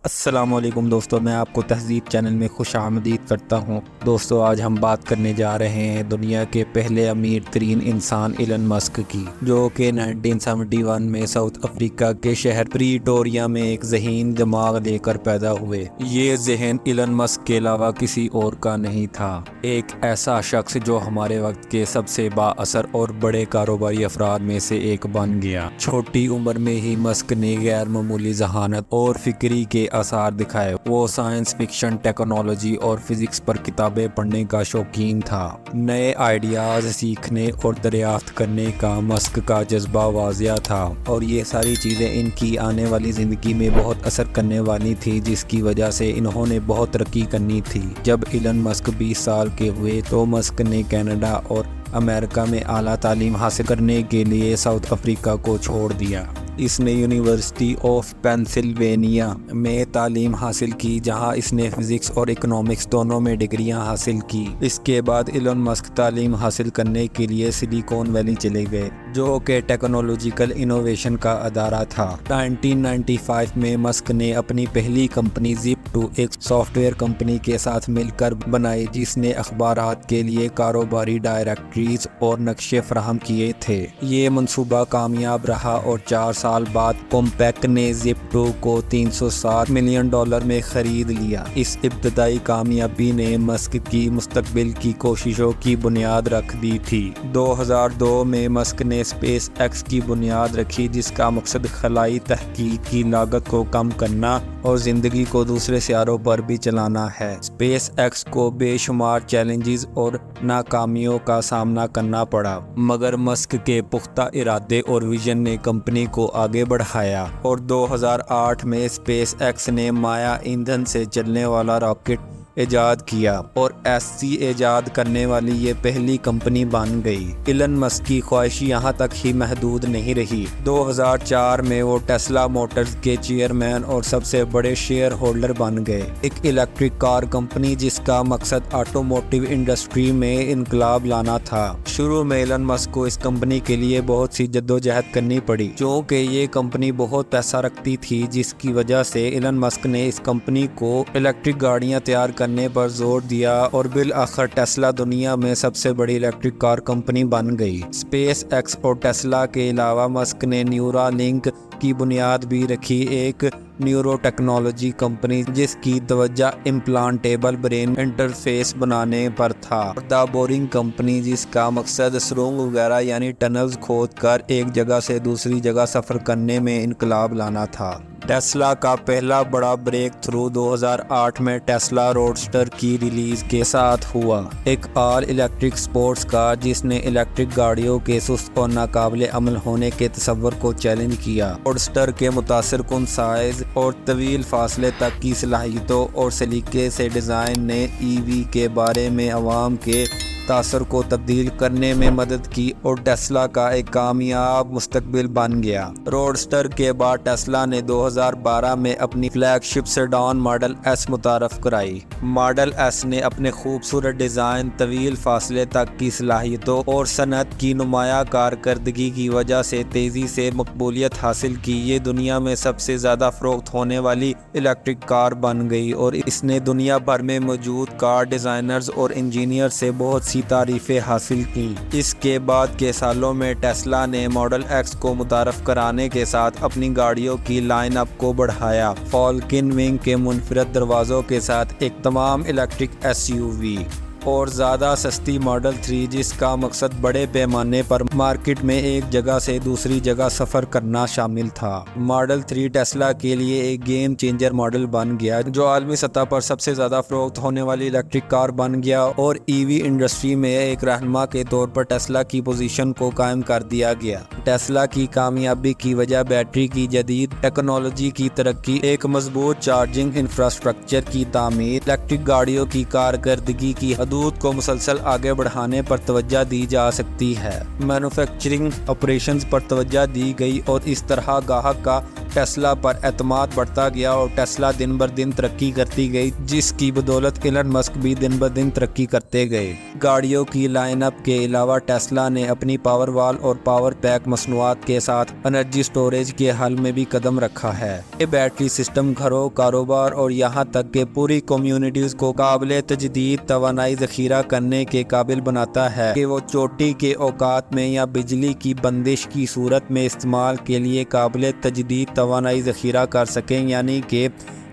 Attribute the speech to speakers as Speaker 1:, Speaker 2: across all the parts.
Speaker 1: السلام علیکم دوستو، میں آپ کو تہذیب چینل میں خوش آمدید کرتا ہوں۔ دوستو، آج ہم بات کرنے جا رہے ہیں دنیا کے پہلے امیر ترین انسان ایلن مسک کی، جو کہ 1971 میں ساؤتھ افریقہ کے شہر پریٹوریا میں ایک ذہین دماغ لے کر پیدا ہوئے۔ یہ ذہن ایلن مسک کے علاوہ کسی اور کا نہیں تھا، ایک ایسا شخص جو ہمارے وقت کے سب سے با اثر اور بڑے کاروباری افراد میں سے ایک بن گیا۔ چھوٹی عمر میں ہی مسک نے غیر معمولی ذہانت اور فکری کے آثار دکھائے۔ وہ سائنس فکشن، ٹیکنالوجی اور فزکس پر کتابیں پڑھنے کا شوقین تھا۔ نئے آئیڈیاز سیکھنے اور دریافت کرنے کا مسک کا جذبہ واضح تھا، اور یہ ساری چیزیں ان کی آنے والی زندگی میں بہت اثر کرنے والی تھی، جس کی وجہ سے انہوں نے بہت ترقی کرنی تھی۔ جب ایلن مسک 20 سال کے ہوئے تو مسک نے کینیڈا اور امریکہ میں اعلیٰ تعلیم حاصل کرنے کے لیے ساؤتھ افریقہ کو چھوڑ دیا۔ اس نے یونیورسٹی آف پینسلوینیا میں تعلیم حاصل کی، جہاں اس نے فزکس اور اکنامکس دونوں میں ڈگریاں حاصل کی۔ اس کے بعد ایلن مسک تعلیم حاصل کرنے کے لیے سلیکون ویلی چلے گئے، جو کہ ٹیکنالوجیکل انوویشن کا ادارہ تھا۔ 1995 میں مسک نے اپنی پہلی کمپنی زپ2 ایک سافٹ ویئر کمپنی کے ساتھ مل کر بنائی، جس نے اخبارات کے لیے کاروباری ڈائریکٹریز اور نقشے فراہم کیے تھے۔ یہ منصوبہ کامیاب رہا اور 4 سال بعد کومپیک نے زپ2 کو $360 ملین میں خرید لیا۔ اس ابتدائی کامیابی نے مسک کی مستقبل کی کوششوں کی بنیاد رکھ دی تھی۔ 2002 میں مسک نے اسپیس ایکس کی بنیاد رکھی، جس کا مقصد خلائی تحقیق کی لاگت کو کم کرنا اور زندگی کو دوسرے سیاروں پر بھی چلانا ہے۔ اسپیس ایکس کو بے شمار چیلنجز اور ناکامیوں کا سامنا کرنا پڑا، مگر مسک کے پختہ ارادے اور ویژن نے کمپنی کو آگے بڑھایا، اور 2008 میں اسپیس ایکس نے مائع ایندھن سے چلنے والا راکٹ ایجاد کیا، اور ایسی ایجاد کرنے والی یہ پہلی کمپنی بن گئی۔ ایلن مسک کی خواہش یہاں تک ہی محدود نہیں رہی۔ 2004 میں وہ ٹیسلا موٹرز کے چیئرمین اور سب سے بڑے شیئر ہولڈر بن گئے، ایک الیکٹرک کار کمپنی جس کا مقصد آٹوموٹیو انڈسٹری میں انقلاب لانا تھا۔ شروع میں ایلن مسک کو اس کمپنی کے لیے بہت سی جدوجہد کرنی پڑی، چونکہ یہ کمپنی بہت پیسہ رکھتی تھی، جس کی وجہ سے ایلن مسک نے اس کمپنی کو الیکٹرک گاڑیاں تیار کرنے پر زور دیا، اور بالآخر ٹیسلا دنیا میں سب سے بڑی الیکٹرک کار کمپنی بن گئی۔ اسپیس ایکس اور ٹیسلا کے علاوہ مسک نے نیورا لنک کی بنیاد بھی رکھی، ایک نیورو ٹیکنالوجی کمپنی جس کی توجہ امپلانٹیبل برین انٹرفیس بنانے پر تھا، اور دا بورنگ کمپنی جس کا مقصد سرنگ وغیرہ یعنی ٹنلز کھود کر ایک جگہ سے دوسری جگہ سفر کرنے میں انقلاب لانا تھا۔ ٹیسلا کا پہلا بڑا بریک تھرو 2008 میں ٹیسلا روڈسٹر کی ریلیز کے ساتھ ہوا، ایک آل الیکٹرک سپورٹس کار جس نے الیکٹرک گاڑیوں کے سست اور ناقابل عمل ہونے کے تصور کو چیلنج کیا۔ روڈسٹر کے متاثر کن سائز اور طویل فاصلے تک کی صلاحیتوں اور سلیقے سے ڈیزائن نے ای وی کے بارے میں عوام کے تاثر کو تبدیل کرنے میں مدد کی، اور ٹیسلا کا ایک کامیاب مستقبل بن گیا۔ روڈسٹر کے بعد ٹیسلا نے 2012 میں اپنی فلیگ شپ سیڈان ماڈل ایس متعارف کرائی۔ ماڈل ایس نے اپنے خوبصورت ڈیزائن، طویل فاصلے تک کی صلاحیتوں اور صنعت کی نمایاں کارکردگی کی وجہ سے تیزی سے مقبولیت حاصل کی۔ یہ دنیا میں سب سے زیادہ فروخت ہونے والی الیکٹرک کار بن گئی، اور اس نے دنیا بھر میں موجود کار ڈیزائنرز اور انجینئر سے بہت سی تعریفیں حاصل کی۔ اس کے بعد کے سالوں میں ٹیسلا نے ماڈل ایکس کو متعارف کرانے کے ساتھ اپنی گاڑیوں کی لائن اپ کو بڑھایا، فالکن ونگ کے منفرد دروازوں کے ساتھ ایک تمام الیکٹرک ایس یو وی، اور زیادہ سستی ماڈل 3 جس کا مقصد بڑے پیمانے پر مارکیٹ میں ایک جگہ سے دوسری جگہ سفر کرنا شامل تھا۔ ماڈل 3 ٹیسلا کے لیے ایک گیم چینجر ماڈل بن گیا، جو عالمی سطح پر سب سے زیادہ فروخت ہونے والی الیکٹرک کار بن گیا، اور ای وی انڈسٹری میں ایک رہنما کے طور پر ٹیسلا کی پوزیشن کو قائم کر دیا گیا۔ ٹیسلا کی کامیابی کی وجہ بیٹری کی جدید ٹیکنالوجی کی ترقی، ایک مضبوط چارجنگ انفراسٹرکچر کی تعمیر، الیکٹرک گاڑیوں کی کارکردگی کی حدود کو مسلسل آگے بڑھانے پر توجہ دی جا سکتی ہے۔ مینوفیکچرنگ آپریشنز پر توجہ دی گئی، اور اس طرح گاہک کا ٹیسلا پر اعتماد بڑھتا گیا اور ٹیسلا دن بر دن ترقی کرتی گئی، جس کی بدولت ایلن مسک بھی دن بر دن ترقی کرتے گئے۔ گاڑیوں کی لائن اپ کے علاوہ ٹیسلا نے اپنی پاور وال اور پاور پیک مصنوعات کے ساتھ انرجی سٹوریج کے حل میں بھی قدم رکھا ہے۔ یہ بیٹری سسٹم گھروں، کاروبار اور یہاں تک کہ پوری کمیونٹیز کو قابل تجدید توانائی ذخیرہ کرنے کے قابل بناتا ہے کہ وہ چوٹی کے اوقات میں یا بجلی کی بندش کی صورت میں استعمال کے لیے قابل تجدید توانائی ذخیرہ کر سکیں، یعنی کہ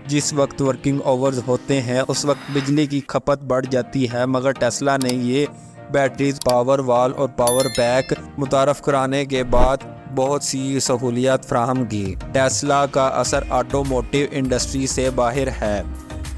Speaker 1: جس وقت ورکنگ آورز ہوتے ہیں اس وقت بجلی کی کھپت بڑھ جاتی ہے، مگر ٹیسلا نے یہ بیٹریز، پاور وال اور پاور پیک متعارف کرانے کے بعد بہت سی سہولیات فراہم کی۔ ٹیسلا کا اثر آٹوموٹیو انڈسٹری سے باہر ہے۔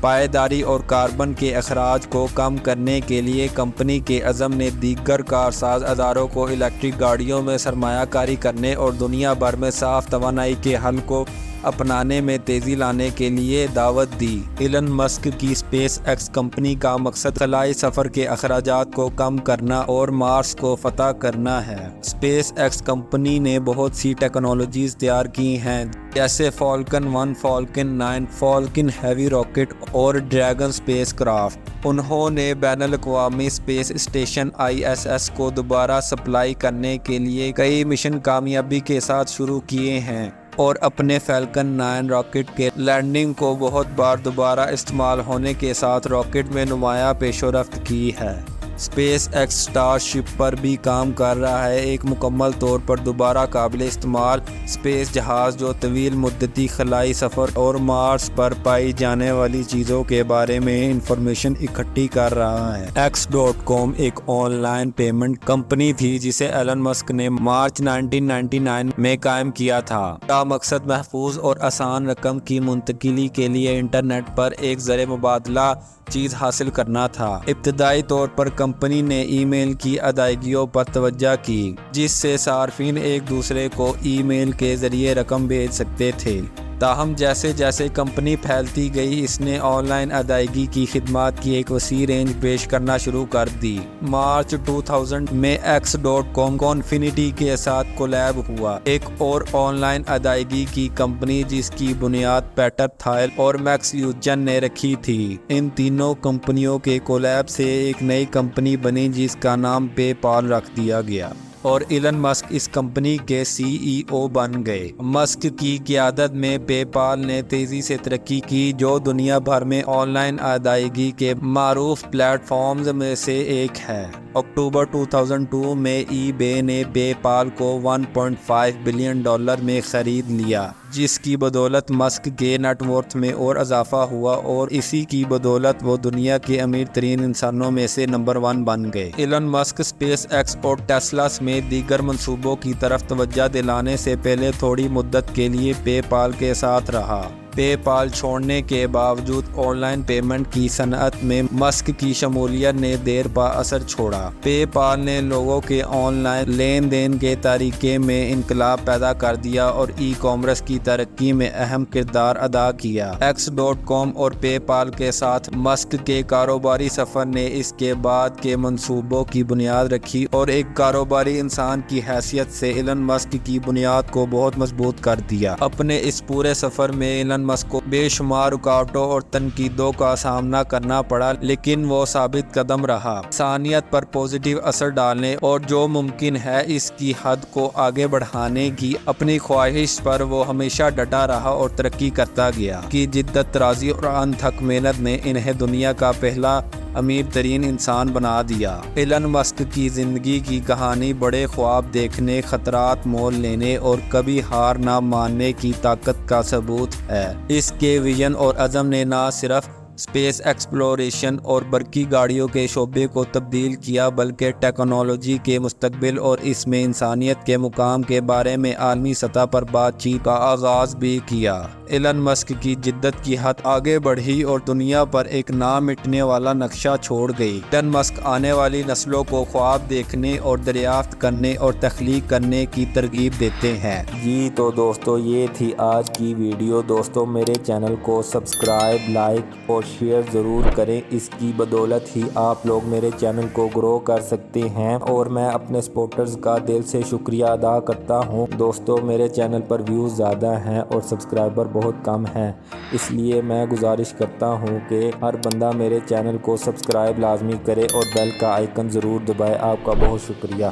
Speaker 1: پائیداری اور کاربن کے اخراج کو کم کرنے کے لیے کمپنی کے عزم نے دیگر کارساز اداروں کو الیکٹرک گاڑیوں میں سرمایہ کاری کرنے اور دنیا بھر میں صاف توانائی کے حل کو اپنانے میں تیزی لانے کے لیے دعوت دی۔ ایلن مسک کی اسپیس ایکس کمپنی کا مقصد خلائی سفر کے اخراجات کو کم کرنا اور مارس کو فتح کرنا ہے۔ اسپیس ایکس کمپنی نے بہت سی ٹیکنالوجیز تیار کی ہیں، جیسے falcon 1، falcon 9، falcon heavy rocket اور ڈریگن اسپیس کرافٹ۔ انہوں نے بین الاقوامی اسپیس اسٹیشن ISS کو دوبارہ سپلائی کرنے کے لیے کئی مشن کامیابی کے ساتھ شروع کیے ہیں اور اپنے فالکن 9 راکٹ کے لینڈنگ کو بہت بار دوبارہ استعمال ہونے کے ساتھ راکٹ میں نمایاں پیش رفت کی ہے۔ اسپیس ایکس اسٹار شپ پر بھی کام کر رہا ہے، ایک مکمل طور پر دوبارہ قابل استعمال اسپیس جہاز جو طویل مدتی خلائی سفر اور مارس پر پائی جانے والی چیزوں کے بارے میں انفارمیشن اکٹھی کر رہا ہے۔ X.com ایک آن لائن پیمنٹ کمپنی تھی جسے ایلن مسک نے مارچ 1999 میں قائم کیا تھا۔ کا مقصد محفوظ اور آسان رقم کی منتقلی کے لیے انٹرنیٹ پر ایک زر مبادلہ چیز حاصل کرنا تھا۔ ابتدائی طور پر کمپنی نے ای میل کی ادائیگیوں پر توجہ کی، جس سے صارفین ایک دوسرے کو ای میل کے ذریعے رقم بھیج سکتے تھے۔ تاہم جیسے جیسے کمپنی پھیلتی گئی، اس نے آن لائن ادائیگی کی خدمات کی ایک وسیع رینج پیش کرنا شروع کر دی۔ مارچ 2000 میں X.com کونفینٹی کے ساتھ کولیب ہوا، ایک اور آن لائن ادائیگی کی کمپنی جس کی بنیاد پیٹر تھائل اور میکس یوجن نے رکھی تھی۔ ان تینوں کمپنیوں کے کولیب سے ایک نئی کمپنی بنی جس کا نام پے پال رکھ دیا گیا، اور ایلن مسک اس کمپنی کے CEO بن گئے۔ مسک کی قیادت میں پے پال نے تیزی سے ترقی کی، جو دنیا بھر میں آن لائن ادائیگی کے معروف پلیٹ فارمز میں سے ایک ہے۔ اکتوبر 2002 میں ای بے نے پے پال کو $1.5 بلین میں خرید لیا، جس کی بدولت مسک کے نیٹ ورتھ میں اور اضافہ ہوا اور اسی کی بدولت وہ دنیا کے امیر ترین انسانوں میں سے نمبر 1 بن گئے۔ ایلن مسک اسپیس ایکس اور ٹیسلا سمیت دیگر منصوبوں کی طرف توجہ دلانے سے پہلے تھوڑی مدت کے لیے پے پال کے ساتھ رہا۔ پے پال چھوڑنے کے باوجود آن لائن پیمنٹ کی صنعت میں مسک کی شمولیت نے دیر پا اثر چھوڑا۔ پے پال نے لوگوں کے آن لائن لین دین کے طریقے میں انقلاب پیدا کر دیا اور ای کامرس کی ترقی میں اہم کردار ادا کیا۔ X.com اور پے پال کے ساتھ مسک کے کاروباری سفر نے اس کے بعد کے منصوبوں کی بنیاد رکھی اور ایک کاروباری انسان کی حیثیت سے ایلن مسک کی بنیاد کو بہت مضبوط کر دیا۔ اپنے اس پورے سفر میں ایلن مسک کو بے شمار رکاوٹوں اور تنقیدوں کا سامنا کرنا پڑا، لیکن وہ ثابت قدم رہا، انسانیت پر پازیٹیو اثر ڈالنے اور جو ممکن ہے اس کی حد کو آگے بڑھانے کی اپنی خواہش پر وہ ہمیشہ ڈٹا رہا اور ترقی کرتا گیا۔ کی جدت طرازی اور انتھک محنت نے انہیں دنیا کا پہلا امیر ترین انسان بنا دیا۔ ایلن مسک کی زندگی کی کہانی بڑے خواب دیکھنے، خطرات مول لینے اور کبھی ہار نہ ماننے کی طاقت کا ثبوت ہے۔ اس کے ویژن اور عزم نے نہ صرف اسپیس ایکسپلوریشن اور برقی گاڑیوں کے شعبے کو تبدیل کیا، بلکہ ٹیکنالوجی کے مستقبل اور اس میں انسانیت کے مقام کے بارے میں عالمی سطح پر بات چیت کا آغاز بھی کیا۔ ایلن مسک کی جدت کی حد آگے بڑھی اور دنیا پر ایک نہ مٹنے والا نقشہ چھوڑ گئی۔ ایلن مسک آنے والی نسلوں کو خواب دیکھنے اور دریافت کرنے اور تخلیق کرنے کی ترغیب دیتے ہیں۔ جی تو دوستو یہ تھی آج کی ویڈیو۔ دوستو میرے چینل کو سبسکرائب، لائک اور شیئر ضرور کریں۔ اس کی بدولت ہی آپ لوگ میرے چینل کو گرو کر سکتے ہیں اور میں اپنے سپورٹرز کا دل سے شکریہ ادا کرتا ہوں۔ دوستو میرے چینل پر ویوز زیادہ ہیں اور سبسکرائبر بہت کم ہیں، اس لیے میں گزارش کرتا ہوں کہ ہر بندہ میرے چینل کو سبسکرائب لازمی کرے اور بیل کا آئیکن ضرور دبائے۔ آپ کا بہت شکریہ۔